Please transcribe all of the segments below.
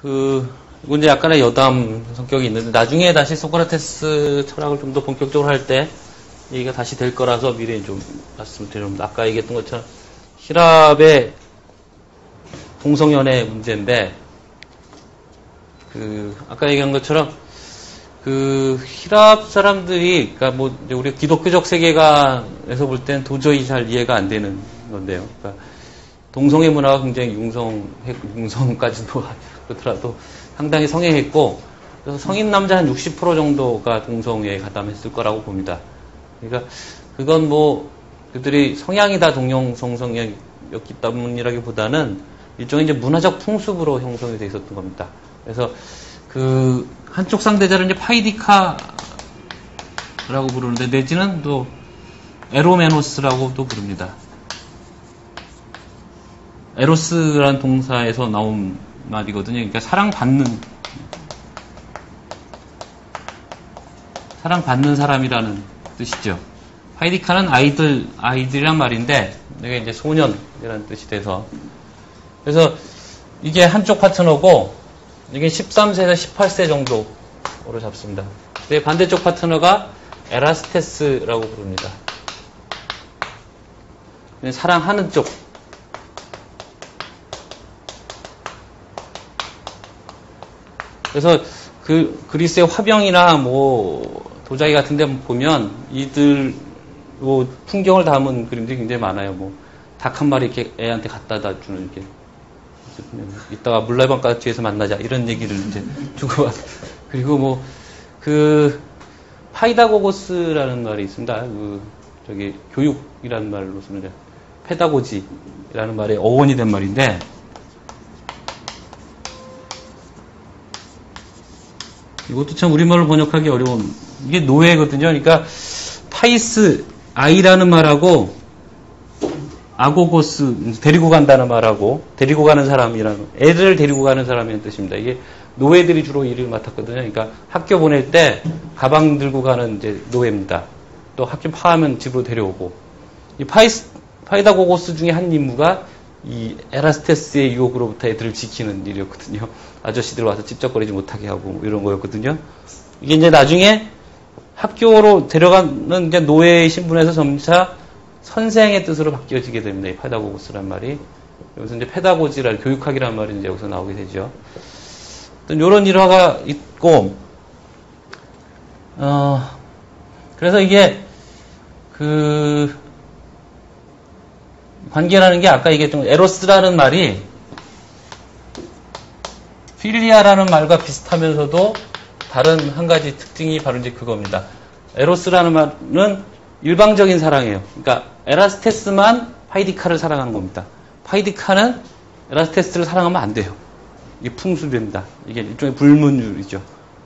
이건 이제 약간의 여담 성격이 있는데, 나중에 다시 소크라테스 철학을 좀 더 본격적으로 할 때, 얘기가 다시 될 거라서 미리 좀 말씀드립니다. 아까 얘기했던 것처럼,希腊의 동성연애 문제인데, 아까 얘기한 것처럼,希腊사람들이, 그러니까 뭐, 이제 우리 기독교적 세계관에서 볼 땐 도저히 잘 이해가 안 되는 건데요. 그러니까 동성애 문화가 굉장히 융성까지도 그렇더라도 상당히 성행했고, 그래서 성인 남자 한 60% 정도가 동성애에 가담했을 거라고 봅니다. 그러니까 그건 뭐 그들이 성향이 다 동성 성향이었기 때문이라기보다는 일종의 이제 문화적 풍습으로 형성이 돼 있었던 겁니다. 그래서 한쪽 상대자를 이제 파이디카라고 부르는데, 내지는 또 에로메노스라고도 부릅니다. 에로스라는 동사에서 나온 말이거든요. 그러니까 사랑받는 사람이라는 뜻이죠. 파이디카는 아이들이란 말인데, 이게 이제 소년이라는 뜻이 돼서. 그래서 이게 한쪽 파트너고, 이게 13세에서 18세 정도로 잡습니다. 근데 반대쪽 파트너가 에라스테스라고 부릅니다. 사랑하는 쪽. 그래서 그리스의 화병이나 뭐 도자기 같은 데 보면 이들 뭐 풍경을 담은 그림들이 굉장히 많아요. 뭐 닭 한 마리 이렇게 애한테 갖다 주는 이렇게 이따가 물레방가 뒤에서 만나자 이런 얘기를 이제 주고받. 그리고 뭐 파이다고고스라는 말이 있습니다. 교육이라는 말로 쓰는 페다고지라는 말의 어원이 된 말인데, 이것도 참 우리말로 번역하기 어려운, 이게 노예거든요. 그러니까 파이스, 아이라는 말하고 아고고스, 데리고 간다는 말하고 데리고 가는 사람이라는, 애들을 데리고 가는 사람이라는 뜻입니다. 이게 노예들이 주로 일을 맡았거든요. 그러니까 학교 보낼 때 가방 들고 가는 이제 노예입니다. 또 학교 파하면 집으로 데려오고, 이 파이다고고스 중에 한 임무가 이 에라스테스의 유혹으로부터 애들을 지키는 일이었거든요. 아저씨들 와서 찝쩍거리지 못하게 하고 이런 거였거든요. 이게 이제 나중에 학교로 데려가는 이제 노예의 신분에서 점차 선생의 뜻으로 바뀌어지게 됩니다. 이 페다고고스란 말이. 여기서 이제 페다고지라는, 교육학이라는 말이 이제 여기서 나오게 되죠. 어떤 이런 일화가 있고, 그래서 이게 관계라는 게 아까 얘기했던 에로스라는 말이 필리아라는 말과 비슷하면서도 다른 한 가지 특징이 바로 이제 그겁니다. 에로스라는 말은 일방적인 사랑이에요. 그러니까 에라스테스만 파이디카를 사랑하는 겁니다. 파이디카는 에라스테스를 사랑하면 안 돼요. 이게 풍수입니다. 이게 일종의 불문율이죠.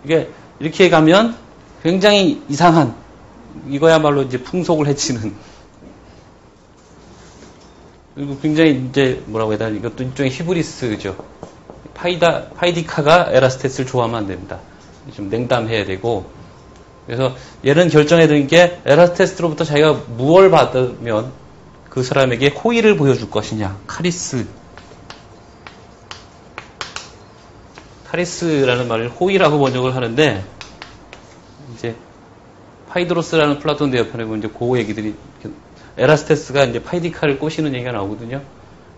이게 이렇게 가면 굉장히 이상한, 이거야말로 이제 풍속을 해치는, 그리고 굉장히 이제 뭐라고 해야 되나, 이것도 일종의 히브리스죠. 파이디카가 에라스테스를 좋아하면 안 됩니다. 좀 냉담해야 되고, 그래서 얘는 결정해둔 게 에라스테스로부터 자기가 무엇을 받으면 그 사람에게 호의를 보여줄 것이냐. 카리스라는 말을 호의라고 번역을 하는데, 이제 파이드로스라는 플라톤 대화편에 보면 이제 그 얘기들이, 에라스테스가 이제 파이디카를 꼬시는 얘기가 나오거든요.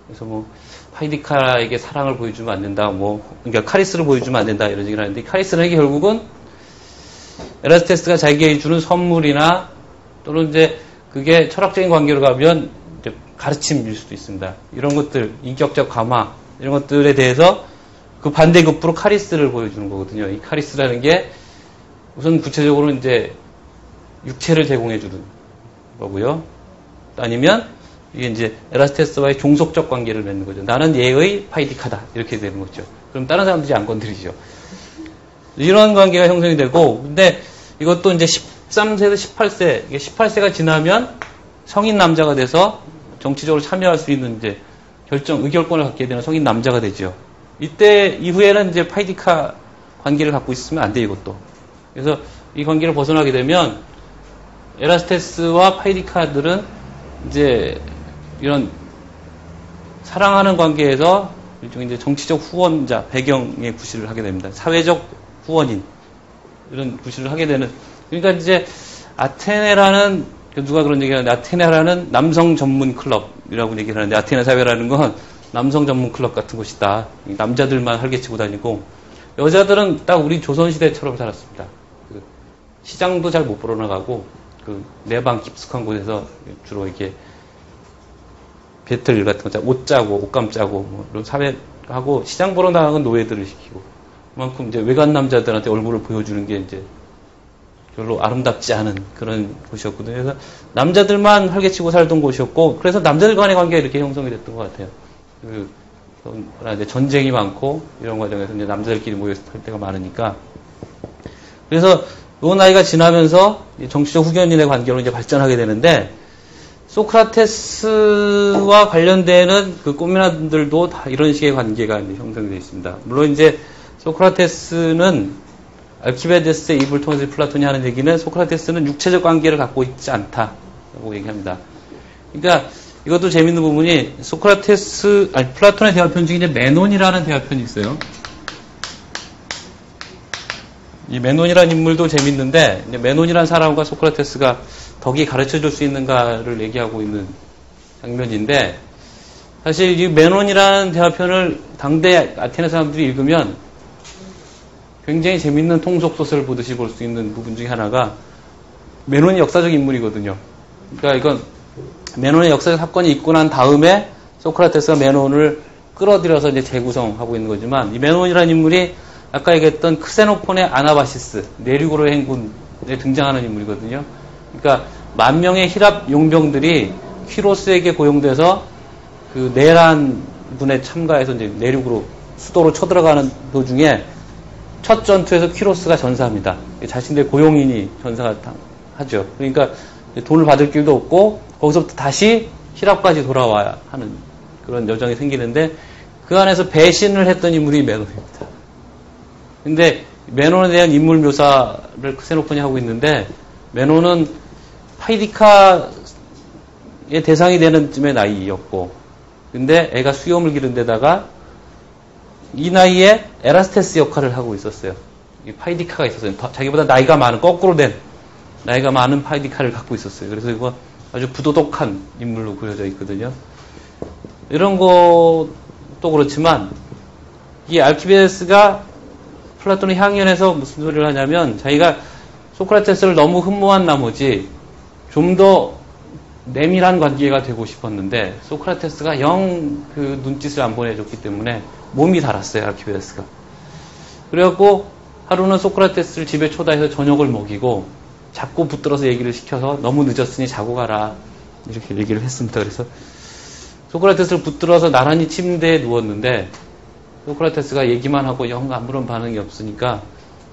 그래서 뭐 파이디카에게 사랑을 보여주면 안 된다, 그러니까 카리스를 보여주면 안 된다 이런 얘기를 하는데, 카리스는 이게 결국은 에라스테스가 자기에게 주는 선물이나 또는 이제 그게 철학적인 관계로 가면 이제 가르침일 수도 있습니다. 이런 것들, 인격적 감화 이런 것들에 대해서 그 반대급부로 카리스를 보여주는 거거든요. 이 카리스라는 게 우선 구체적으로 이제 육체를 제공해 주는 거고요. 아니면 이게 이제 에라스테스와의 종속적 관계를 맺는 거죠. 나는 얘의 파이디카다 이렇게 되는 거죠. 그럼 다른 사람들이 안 건드리죠. 이런 관계가 형성이 되고, 근데 이것도 이제 13세에서 18세, 이게 18세가 지나면 성인 남자가 돼서 정치적으로 참여할 수 있는 이제 의결권을 갖게 되는 성인 남자가 되죠. 이때 이후에는 이제 파이디카 관계를 갖고 있으면 안 돼, 이것도. 그래서 이 관계를 벗어나게 되면 에라스테스와 파이디카들은 이제 이런 사랑하는 관계에서 일종의 이제 정치적 후원자 배경의 구실을 하게 됩니다. 사회적 후원인 이런 구실을 하게 되는. 그러니까 이제 아테네라는 누가 그런 얘기를 하는데 아테네라는 남성 전문 클럽이라고 얘기를 하는데 아테네 사회라는 건 남성 전문 클럽 같은 곳이다. 남자들만 활개치고 다니고 여자들은 딱 우리 조선시대처럼 살았습니다. 그 시장도 잘 못 보러 나가고 그 내방 깊숙한 곳에서 주로 이렇게 배틀 같은 거 옷 짜고 옷감 짜고 뭐 이런 사회하고 시장 보러 나가는 노예들을 시키고 그만큼 이제 외간 남자들한테 얼굴을 보여주는 게 이제 별로 아름답지 않은 그런 곳이었거든요. 그래서 남자들만 활개치고 살던 곳이었고 그래서 남자들 간의 관계가 이렇게 형성이 됐던 것 같아요. 이제 전쟁이 많고 이런 과정에서 이제 남자들끼리 모여서 할 때가 많으니까 그래서 요 나이가 지나면서 정치적 후견인의 관계로 이제 발전하게 되는데 소크라테스와 관련되는 그 꼬미나들도 다 이런 식의 관계가 이제 형성되어 있습니다. 물론 이제 소크라테스는 알키메데스의 입을 통해서 플라톤이 하는 얘기는 소크라테스는 육체적 관계를 갖고 있지 않다라고 얘기합니다. 그러니까 이것도 재밌는 부분이 플라톤의 대화편 중에 이제 메논이라는 대화편이 있어요. 이 메논이라는 인물도 재밌는데 이제 메논이라는 사람과 소크라테스가 덕이 가르쳐줄 수 있는가를 얘기하고 있는 장면인데 사실 이 메논이라는 대화편을 당대 아테네 사람들이 읽으면 굉장히 재밌는 통속소설을 보듯이 볼 수 있는 부분 중에 하나가 메논이 역사적 인물이거든요. 그러니까 이건 메논의 역사적 사건이 있고 난 다음에 소크라테스가 메논을 끌어들여서 이제 재구성하고 있는 거지만 이 메논이라는 인물이 아까 얘기했던 크세노폰의 아나바시스 내륙으로의 행군에 등장하는 인물이거든요. 그러니까 10,000명의 히랍 용병들이 퀴로스에게 고용돼서 그 내란 군에 참가해서 이제 내륙으로 수도로 쳐들어가는 도중에 첫 전투에서 퀴로스가 전사합니다. 자신들의 고용인이 전사가 하죠. 그러니까 돈을 받을 길도 없고 거기서부터 다시 히랍까지 돌아와야 하는 그런 여정이 생기는데 그 안에서 배신을 했던 인물이 메논입니다. 근데 메논에 대한 인물 묘사를 크세노폰이 하고 있는데 메논은 파이디카의 대상이 되는 쯤의 나이였고 근데 애가 수염을 기른 데다가 이 나이에 에라스테스 역할을 하고 있었어요. 이 파이디카가 있었어요. 자기보다 나이가 많은 거꾸로 된 나이가 많은 파이디카를 갖고 있었어요. 그래서 이거 아주 부도덕한 인물로 그려져 있거든요. 이런 것도 그렇지만 이 알키비데스가 플라톤의 향연에서 무슨 소리를 하냐면 자기가 소크라테스를 너무 흠모한 나머지 좀 더 내밀한 관계가 되고 싶었는데 소크라테스가 영 그 눈짓을 안 보내줬기 때문에 몸이 달았어요. 알키비데스가. 그래갖고 하루는 소크라테스를 집에 초대해서 저녁을 먹이고 자꾸 붙들어서 얘기를 시켜서 너무 늦었으니 자고 가라 이렇게 얘기를 했습니다. 그래서 소크라테스를 붙들어서 나란히 침대에 누웠는데 소크라테스가 얘기만 하고 영 아무런 반응이 없으니까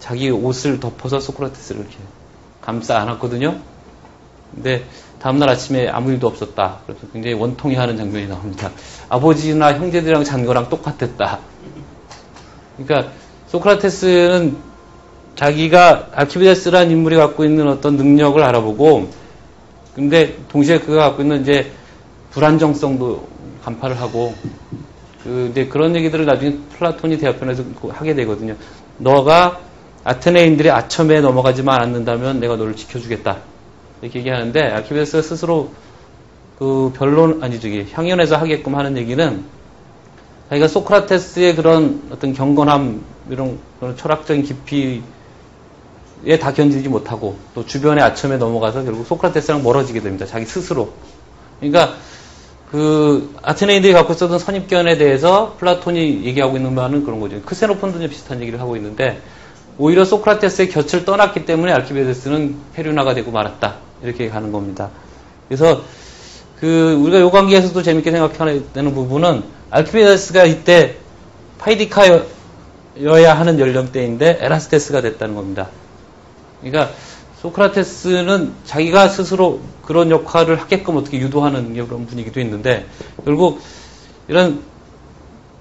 자기 옷을 덮어서 소크라테스를 이렇게 감싸 안았거든요. 근데 다음날 아침에 아무 일도 없었다. 그래서 굉장히 원통해하는 장면이 나옵니다. 아버지나 형제들이랑 잔 거랑 똑같았다. 그러니까 소크라테스는 자기가 알키비데스라는 인물이 갖고 있는 어떤 능력을 알아보고 근데 동시에 그가 갖고 있는 이제 불안정성도 간파를 하고 이제 그런 얘기들을 나중에 플라톤이 대화편에서 하게 되거든요. 너가 아테네인들의 아첨에 넘어가지만 않는다면 내가 너를 지켜주겠다. 이렇게 얘기하는데 알키비데스가 스스로 그 향연에서 하게끔 하는 얘기는 자기가 소크라테스의 그런 어떤 경건함 이런 그런 철학적인 깊이에 다 견디지 못하고 또 주변의 아첨에 넘어가서 결국 소크라테스랑 멀어지게 됩니다. 자기 스스로. 그러니까 그 아테네인들이 갖고 있었던 선입견에 대해서 플라톤이 얘기하고 있는 바는 그런 거죠. 크세노폰도 비슷한 얘기를 하고 있는데 오히려 소크라테스의 곁을 떠났기 때문에 알키비데스는 페류나가 되고 말았다. 이렇게 가는 겁니다. 그래서 우리가 이 관계에서도 재밌게 생각해야 되는 부분은 알키비데스가 이때 파이디카여야 하는 연령대인데 에라스테스가 됐다는 겁니다. 그러니까 소크라테스는 자기가 스스로 그런 역할을 하게끔 어떻게 유도하는 그런 분위기도 있는데 결국 이런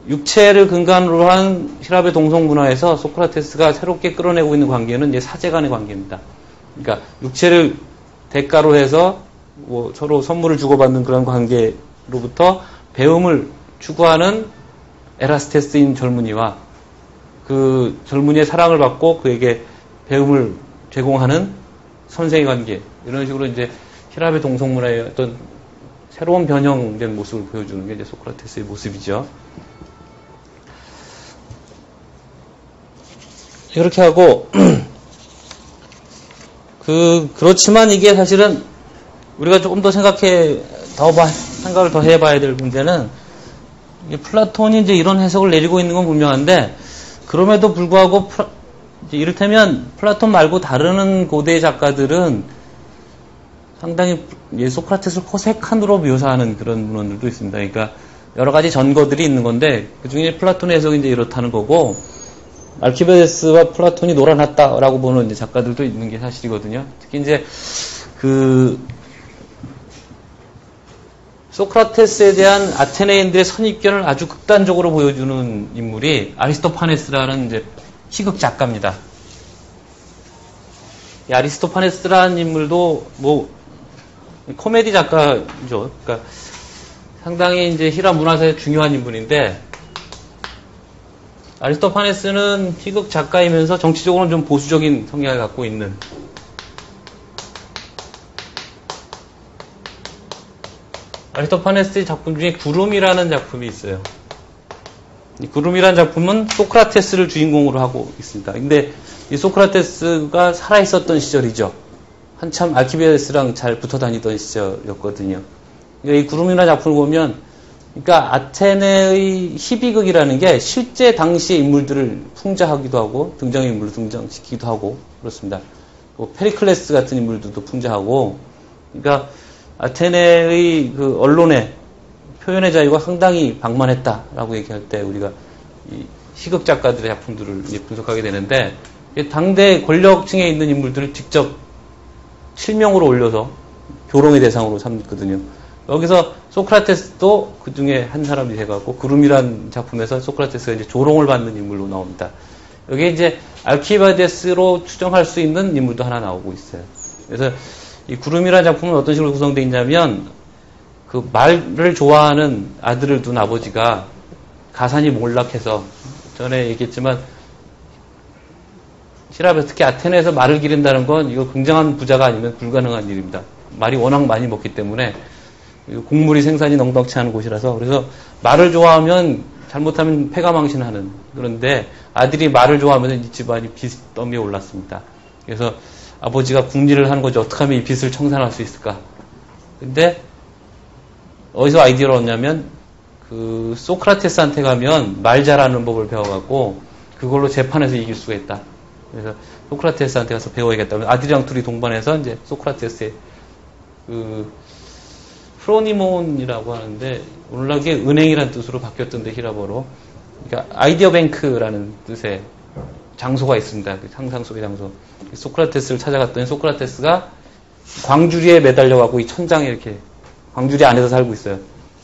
육체를 근간으로 한 히랍의 동성 문화에서 소크라테스가 새롭게 끌어내고 있는 관계는 이제 사제 간의 관계입니다. 그러니까 육체를 대가로 해서 뭐 서로 선물을 주고받는 그런 관계로부터 배움을 추구하는 에라스테스인 젊은이와 그 젊은이의 사랑을 받고 그에게 배움을 제공하는 선생의 관계, 이런 식으로 이제 히랍의 동성문화의 어떤 새로운 변형된 모습을 보여주는 게 이제 소크라테스의 모습이죠. 이렇게 하고 그렇지만 이게 사실은 우리가 조금 더 생각을 더 해봐야 될 문제는, 플라톤이 이제 이런 해석을 내리고 있는 건 분명한데, 그럼에도 불구하고 이를테면 플라톤 말고 다른 고대 작가들은 상당히 소크라테스를 호색한으로 묘사하는 그런 문헌들도 있습니다. 그러니까 여러 가지 전거들이 있는 건데, 그 중에 플라톤의 해석이 이제 이렇다는 거고, 알키비아데스와 플라톤이 놀아났다라고 보는 이제 작가들도 있는 게 사실이거든요. 특히 이제 소크라테스에 대한 아테네인들의 선입견을 아주 극단적으로 보여주는 인물이 아리스토파네스라는 이제 희극 작가입니다. 이 아리스토파네스라는 인물도 코미디 작가죠. 그러니까 상당히 이제 히랍 문화사의 중요한 인물인데, 아리스토파네스는 희극 작가이면서 정치적으로는 좀 보수적인 성향을 갖고 있는, 아리스토파네스의 작품 중에 구름이라는 작품이 있어요. 이 구름이라는 작품은 소크라테스를 주인공으로 하고 있습니다. 근데 이 소크라테스가 살아있었던 시절이죠. 한참 알키비아데스랑 잘 붙어 다니던 시절이었거든요. 그러니까 이 구름이라는 작품을 보면, 그러니까 아테네의 희비극이라는 게 실제 당시의 인물들을 풍자하기도 하고 등장의 인물을 등장시키기도 하고 그렇습니다. 페리클레스 같은 인물들도 풍자하고, 그러니까 아테네의 그 언론의 표현의 자유가 상당히 방만했다라고 얘기할 때 우리가 이 희극 작가들의 작품들을 이제 분석하게 되는데, 당대 권력층에 있는 인물들을 직접 실명으로 올려서 조롱의 대상으로 삼거든요. 여기서 소크라테스도 그 중에 한 사람이 돼갖고 구름이란 작품에서 소크라테스가 이제 조롱을 받는 인물로 나옵니다. 여기에 이제 알키비아데스로 추정할 수 있는 인물도 하나 나오고 있어요. 그래서 이 구름이라는 작품은 어떤 식으로 구성되어 있냐면, 그 말을 좋아하는 아들을 둔 아버지가 가산이 몰락해서, 전에 얘기했지만 히랍에서 특히 아테네에서 말을 기른다는 건 이거 굉장한 부자가 아니면 불가능한 일입니다. 말이 워낙 많이 먹기 때문에 곡물이 생산이 넉넉치 않은 곳이라서, 그래서 말을 좋아하면 잘못하면 패가망신하는, 그런데 아들이 말을 좋아하면 이 집안이 빚 더미에 올랐습니다. 그래서 아버지가 궁리를 하는 거죠. 어떻게 하면 이 빚을 청산할 수 있을까? 근데 어디서 아이디어를 얻냐면, 그 소크라테스한테 가면 말 잘하는 법을 배워갖고 그걸로 재판에서 이길 수가 있다. 그래서 소크라테스한테 가서 배워야겠다. 아들이랑 둘이 동반해서 이제 소크라테스의 그 프로니몬이라고 하는데, 오늘날 그게 은행이라는 뜻으로 바뀌었던데, 히라버로. 그러니까 아이디어 뱅크라는 뜻의 장소가 있습니다. 그 상상 속의 장소. 소크라테스를 찾아갔더니 소크라테스가 광주리에 매달려가고 이 천장에 이렇게 광주리 안에서 살고 있어요.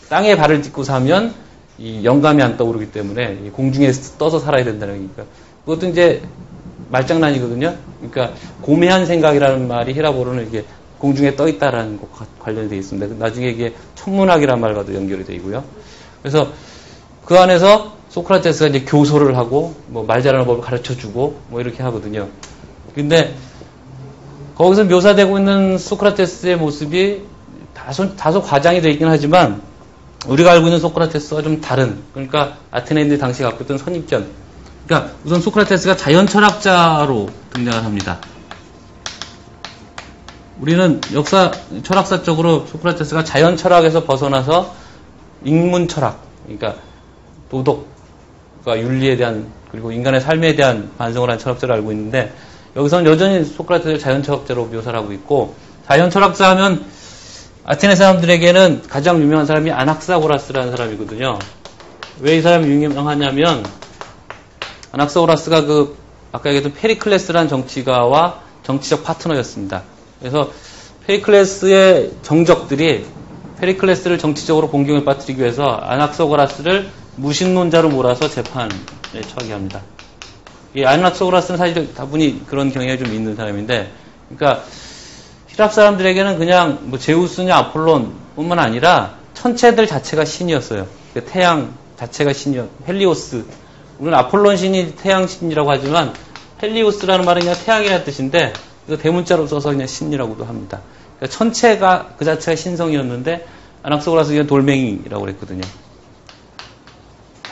땅에 발을 딛고 사면 이 영감이 안 떠오르기 때문에 이 공중에 떠서 살아야 된다는 얘기니까. 그것도 이제 말장난이거든요. 그러니까 고매한 생각이라는 말이 히라버로는 이게 공중에 떠 있다라는 것과 관련되어 있습니다. 나중에 이게 천문학이라는 말과도 연결이 되어 있고요. 그래서 그 안에서 소크라테스가 이제 교소를 하고 말 잘하는 법을 가르쳐 주고 이렇게 하거든요. 근데 거기서 묘사되고 있는 소크라테스의 모습이 다소 과장이 되어 있긴 하지만 우리가 알고 있는 소크라테스와 좀 다른, 그러니까 아테네인들이 당시 갖고 있던 선입견. 그러니까 우선 소크라테스가 자연 철학자로 등장을 합니다. 우리는 철학사적으로 소크라테스가 자연 철학에서 벗어나서 인문 철학, 그러니까 도덕과 윤리에 대한, 그리고 인간의 삶에 대한 반성을 한 철학자를 알고 있는데, 여기서는 여전히 소크라테스를 자연 철학자로 묘사를 하고 있고, 자연 철학자 하면 아테네 사람들에게는 가장 유명한 사람이 아낙사고라스라는 사람이거든요. 왜 이 사람이 유명하냐면, 아낙사고라스가 아까 얘기했던 페리클레스라는 정치가와 정치적 파트너였습니다. 그래서 페리클레스의 정적들이 페리클레스를 정치적으로 공경에 빠뜨리기 위해서 아낙사고라스를 무신론자로 몰아서 재판에 처하게 합니다. 이 아낙사고라스는 사실 다분히 그런 경향이 좀 있는 사람인데, 그러니까 히랍 사람들에게는 그냥 제우스냐 아폴론뿐만 아니라 천체들 자체가 신이었어요. 태양, 자체가 신이요. 헬리오스. 우리는 아폴론 신이 태양 신이라고 하지만 헬리오스라는 말은 그냥 태양이라는 뜻인데 이거 대문자로 써서 그냥 신이라고도 합니다. 그러니까 천체가 그 자체가 신성이었는데 아낙소고라스는 돌멩이라고 그랬거든요.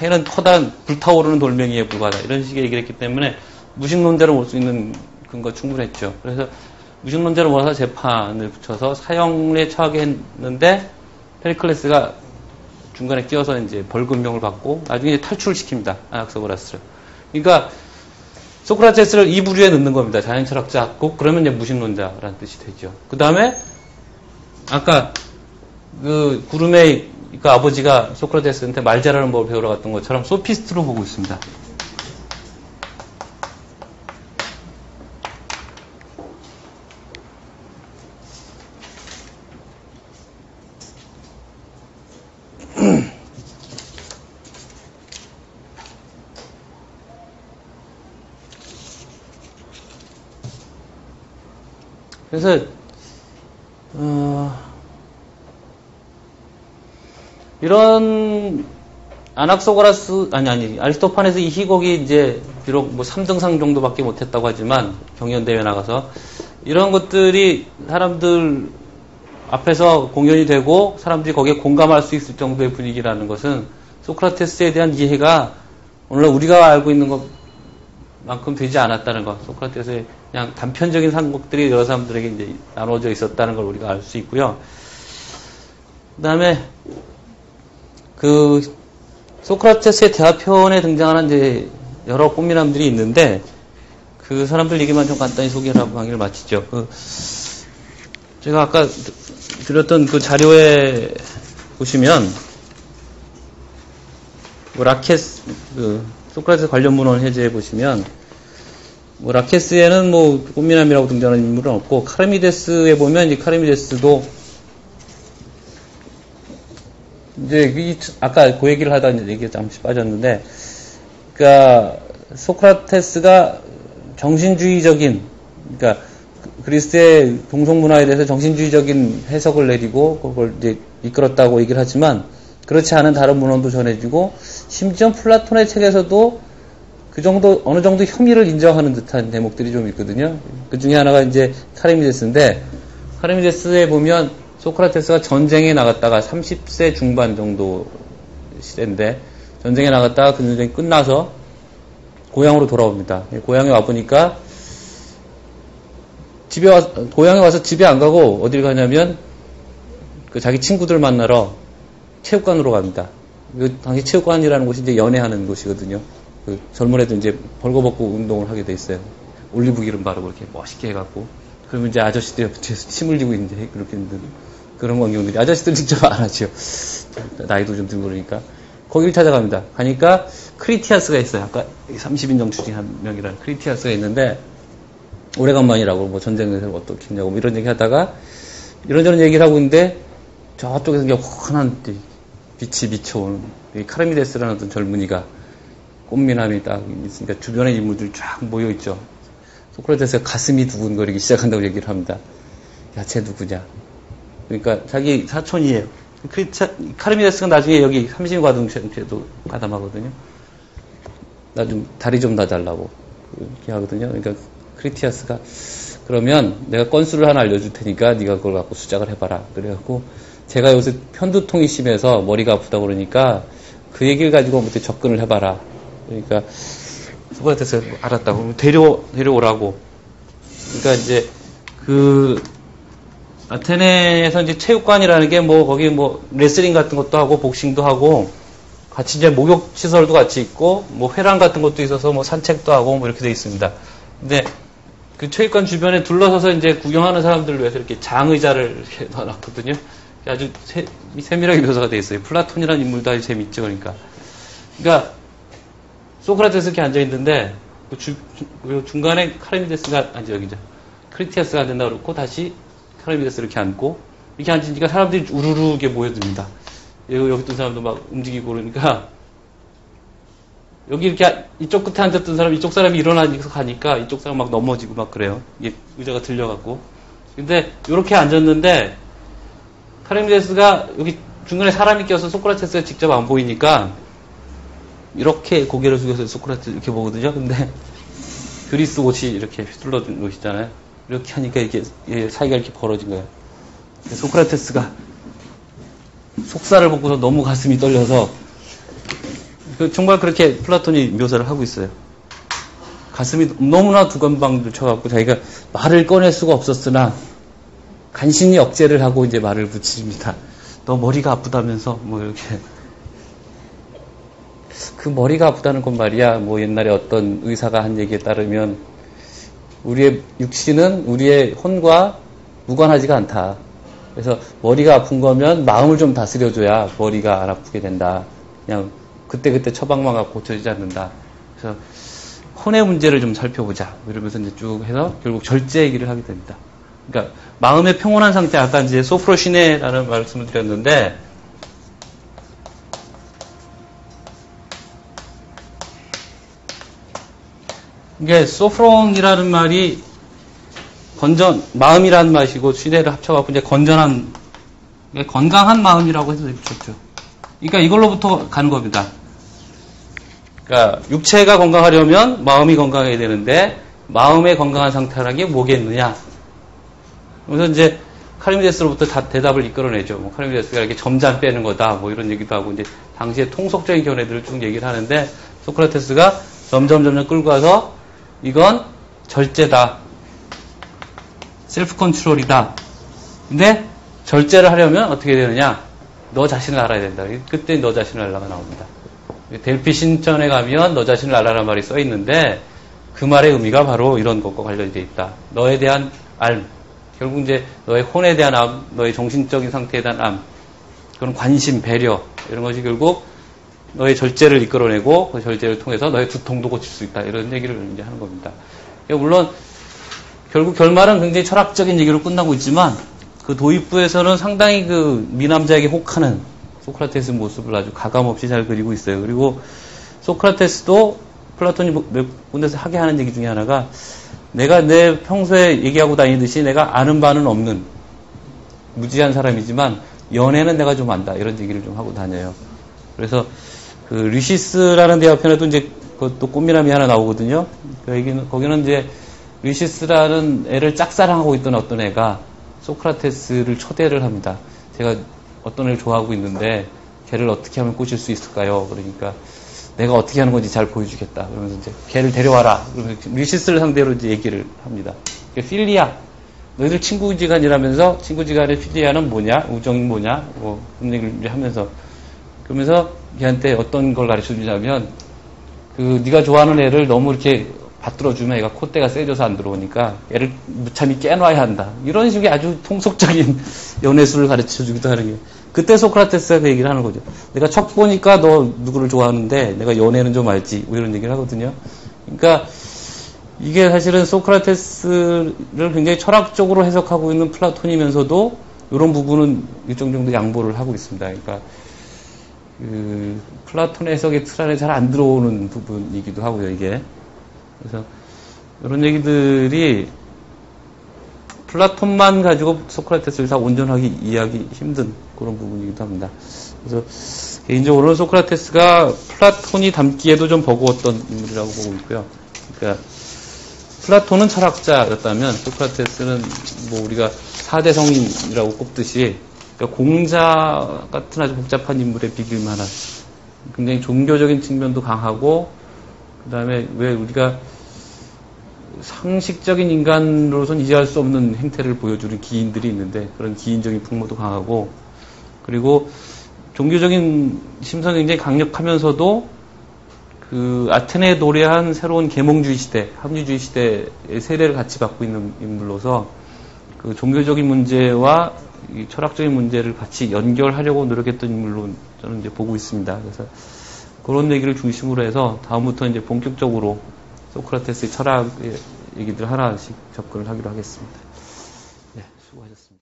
해는 커다란 불타오르는 돌멩이에 불과하다. 이런 식의 얘기를 했기 때문에 무식론자로 볼 수 있는 근거 충분했죠. 그래서 무식론자로 몰아서 재판을 붙여서 사형에 처하게 했는데 페리클레스가 중간에 끼어서 이제 벌금형을 받고 나중에 탈출을 시킵니다. 아낙소고라스를. 그러니까 소크라테스를 이 부류에 넣는 겁니다. 자연철학자. 꼭 그러면 이제 무식론자라는 뜻이 되죠. 그 다음에 아까 그 구름의 그 아버지가 소크라테스한테 말 잘하는 법을 배우러 갔던 것처럼 소피스트로 보고 있습니다. 그래서 이런 아낙소고라스 아리스토파네스 이 희곡이 이제 비록 뭐 3등상 정도밖에 못했다고 하지만 경연대회 나가서 이런 것들이 사람들 앞에서 공연이 되고 사람들이 거기에 공감할 수 있을 정도의 분위기라는 것은 소크라테스에 대한 이해가 오늘날 우리가 알고 있는 것만큼 되지 않았다는 것. 소크라테스의 그냥 단편적인 상곡들이 여러 사람들에게 이제 나눠져 있었다는 걸 우리가 알 수 있고요. 그 다음에 그 소크라테스의 대화편에 등장하는 이제 여러 꽃미남들이 있는데 그 사람들 얘기만 좀 간단히 소개를 하고 강의를 마치죠. 제가 아까 드렸던 그 자료에 보시면 뭐 라케스 소크라테스 관련 문헌 해제해 보시면 뭐 라케스에는 뭐 꽃미남이라고 등장하는 인물은 없고 카르미데스에 보면 이제 카르미데스도 이제 아까 그 얘기를 하다 얘기가 잠시 빠졌는데, 그러니까 소크라테스가 정신주의적인, 그러니까 그리스의 동성문화에 대해서 정신주의적인 해석을 내리고 그걸 이제 이끌었다고 얘기를 하지만 그렇지 않은 다른 문헌도 전해지고 심지어 플라톤의 책에서도 그 정도 어느 정도 혐의를 인정하는 듯한 대목들이 좀 있거든요. 그 중에 하나가 이제 카르미데스인데 카르미데스에 보면 소크라테스가 전쟁에 나갔다가 30세 중반 정도 시대인데 전쟁에 나갔다가 그 전쟁이 끝나서 고향으로 돌아옵니다. 고향에 와보니까 고향에 와서 집에 안 가고 어딜 가냐면 그 자기 친구들 만나러 체육관으로 갑니다. 그 당시 체육관이라는 곳이 이제 연애하는 곳이거든요. 그 젊은 애들 이제 벌거벗고 운동을 하게 돼 있어요. 올리브 기름 바르고 이렇게 멋있게 해갖고 그러면 이제 아저씨들 옆에서 침 흘리고 이제 그렇게 있는 그런 광경들이 아저씨들 직접 안 하죠. 나이도 좀 들고 그러니까 거기를 찾아갑니다. 가니까 크리티아스가 있어요. 아까 30인 정추 중에 한 명이라는 크리티아스가 있는데 오래간만이라고 뭐 전쟁에서 어떻게 했냐고 뭐 이런 얘기 하다가 이런저런 얘기를 하고 있는데 저쪽에서 이제 환한 빛이 비춰오는 카르미데스라는 어떤 젊은이가 꽃미남이 딱 있으니까 주변에 인물들이 쫙 모여있죠. 소크라테스가 가슴이 두근거리기 시작한다고 얘기를 합니다. 야, 쟤 누구냐? 그러니까 자기 사촌이에요. 카르미데스가 나중에 여기 30과등죄도 가담하거든요. 나 좀 다리 좀 놔달라고 이렇게 하거든요. 그러니까 크리티아스가 그러면 내가 건수를 하나 알려줄 테니까 네가 그걸 갖고 수작을 해봐라. 그래갖고 제가 요새 편두통이 심해서 머리가 아프다고 그러니까 그 얘기를 가지고 어떻게 접근을 해봐라. 그러니까 소크라테스가 알았다고 데려오라고. 그러니까 이제 그 아테네에서 이제 체육관이라는 게 뭐 거기 뭐 레슬링 같은 것도 하고 복싱도 하고 같이 이제 목욕 시설도 같이 있고 뭐 회랑 같은 것도 있어서 뭐 산책도 하고 뭐 이렇게 돼 있습니다. 근데 그 체육관 주변에 둘러서서 이제 구경하는 사람들을 위해서 이렇게 장의자를 이렇게 놔놨거든요. 아주 세밀하게 묘사가 돼 있어요. 플라톤이라는 인물도 아주 재밌죠, 그러니까. 그러니까 소크라테스 이렇게 앉아 있는데 그 중간에 카르미데스가 여기죠. 크리티아스가 앉는다 그렇고 다시 카르미데스 이렇게 앉고 이렇게 앉으니까 사람들이 우르르 이렇게 모여듭니다. 여기 있던 사람도 막 움직이고 그러니까 여기 이렇게 이쪽 끝에 앉았던 사람 이쪽 사람이 일어나서 가니까 이쪽 사람 막 넘어지고 막 그래요. 이게 의자가 들려갖고. 근데 이렇게 앉았는데 카르미데스가 여기 중간에 사람이 껴서 소크라테스가 직접 안 보이니까 이렇게 고개를 숙여서 소크라테스 이렇게 보거든요. 근데 그리스 옷이 이렇게 휘둘러진 옷이잖아요. 이렇게 하니까 이렇게 사이가 이렇게 벌어진 거예요. 소크라테스가 속살을 벗고서 너무 가슴이 떨려서 정말 그렇게 플라톤이 묘사를 하고 있어요. 가슴이 너무나 두건방을 쳐갖고 자기가 말을 꺼낼 수가 없었으나 간신히 억제를 하고 이제 말을 붙입니다. 너 머리가 아프다면서 뭐 이렇게 그 머리가 아프다는 건 말이야. 뭐 옛날에 어떤 의사가 한 얘기에 따르면 우리의 육신은 우리의 혼과 무관하지가 않다. 그래서 머리가 아픈 거면 마음을 좀 다스려줘야 머리가 안 아프게 된다. 그냥 그때그때 처방만 갖고 고쳐지지 않는다. 그래서 혼의 문제를 좀 살펴보자. 이러면서 이제 쭉 해서 결국 절제 얘기를 하게 됩니다. 그러니까 마음의 평온한 상태, 아까 이제 소프로시네라는 말씀을 드렸는데 이게 소프론이라는 말이 마음이라는 맛이고 시대를 합쳐갖고 이제 건강한 마음이라고 해서 붙였죠. 그러니까 이걸로부터 가는 겁니다. 그러니까 육체가 건강하려면 마음이 건강해야 되는데 마음의 건강한 상태라는 게 뭐겠느냐. 그래서 이제 카리미데스로부터 다 대답을 이끌어내죠. 뭐 카리미데스가 이렇게 점잔 빼는 거다. 뭐 이런 얘기도 하고 이제 당시의 통속적인 견해들을 쭉 얘기를 하는데 소크라테스가 점점 끌고 가서 이건 절제다. 셀프 컨트롤이다. 근데 절제를 하려면 어떻게 되느냐? 너 자신을 알아야 된다. 그때 너 자신을 알라가 나옵니다. 델피 신전에 가면 너 자신을 알아라는 말이 써 있는데 그 말의 의미가 바로 이런 것과 관련되어 있다. 너에 대한 알, 결국 이제 너의 혼에 대한 암, 너의 정신적인 상태에 대한 암, 그런 관심, 배려 이런 것이 결국 너의 절제를 이끌어내고 그 절제를 통해서 너의 두통도 고칠 수 있다. 이런 얘기를 이제 하는 겁니다. 물론 결국 결말은 굉장히 철학적인 얘기로 끝나고 있지만 그 도입부에서는 상당히 그 미남자에게 혹하는 소크라테스 모습을 아주 가감없이 잘 그리고 있어요. 그리고 소크라테스도 플라톤이 몇 군데서 하게 하는 얘기 중에 하나가 내가 내 평소에 얘기하고 다니듯이 내가 아는 바는 없는 무지한 사람이지만 연애는 내가 좀 안다. 이런 얘기를 좀 하고 다녀요. 그래서 그 리시스라는 대화편에도 이제 그것도 꽃미남이 하나 나오거든요. 거기는 이제 리시스라는 애를 짝사랑하고 있던 어떤 애가 소크라테스를 초대를 합니다. 제가 어떤 애를 좋아하고 있는데 걔를 어떻게 하면 꼬실 수 있을까요? 그러니까 내가 어떻게 하는 건지 잘 보여주겠다. 그러면서 이제 걔를 데려와라. 그러면 리시스를 상대로 이제 얘기를 합니다. 필리아. 너희들 친구지간이라면서 친구지간의 필리아는 뭐냐? 우정이 뭐냐? 뭐 그런 얘기를 이제 하면서 그러면서 걔한테 어떤 걸 가르쳐 주냐면 그 네가 좋아하는 애를 너무 이렇게 받들어주면 애가 콧대가 세져서 안 들어오니까 애를 무참히 깨놔야 한다. 이런 식의 아주 통속적인 연애술을 가르쳐 주기도 하는 게 그때 소크라테스가 그 얘기를 하는 거죠. 내가 척 보니까 너 누구를 좋아하는데 내가 연애는 좀 알지. 뭐 이런 얘기를 하거든요. 그러니까 이게 사실은 소크라테스를 굉장히 철학적으로 해석하고 있는 플라톤이면서도 이런 부분은 일정 정도 양보를 하고 있습니다. 그러니까 그 플라톤의 해석의 틀 안에 잘 안 들어오는 부분이기도 하고요, 이게. 그래서 이런 얘기들이 플라톤만 가지고 소크라테스를 다 온전하게 이해하기 힘든 그런 부분이기도 합니다. 그래서 개인적으로는 소크라테스가 플라톤이 닮기에도 좀 버거웠던 인물이라고 보고 있고요. 그러니까 플라톤은 철학자였다면 소크라테스는 뭐 우리가 4대 성인이라고 꼽듯이 그러니까 공자 같은 아주 복잡한 인물에 비길 만한 굉장히 종교적인 측면도 강하고 그 다음에 왜 우리가 상식적인 인간으로서는 이해할 수 없는 행태를 보여주는 기인들이 있는데 그런 기인적인 풍모도 강하고 그리고 종교적인 심성이 굉장히 강력하면서도 그 아테네에 도래한 새로운 계몽주의 시대, 합리주의 시대의 세례를 같이 받고 있는 인물로서 그 종교적인 문제와 이 철학적인 문제를 같이 연결하려고 노력했던 인물로 저는 이제 보고 있습니다. 그래서 그런 얘기를 중심으로 해서 다음부터 이제 본격적으로 소크라테스의 철학의 얘기들 하나씩 접근을 하기로 하겠습니다.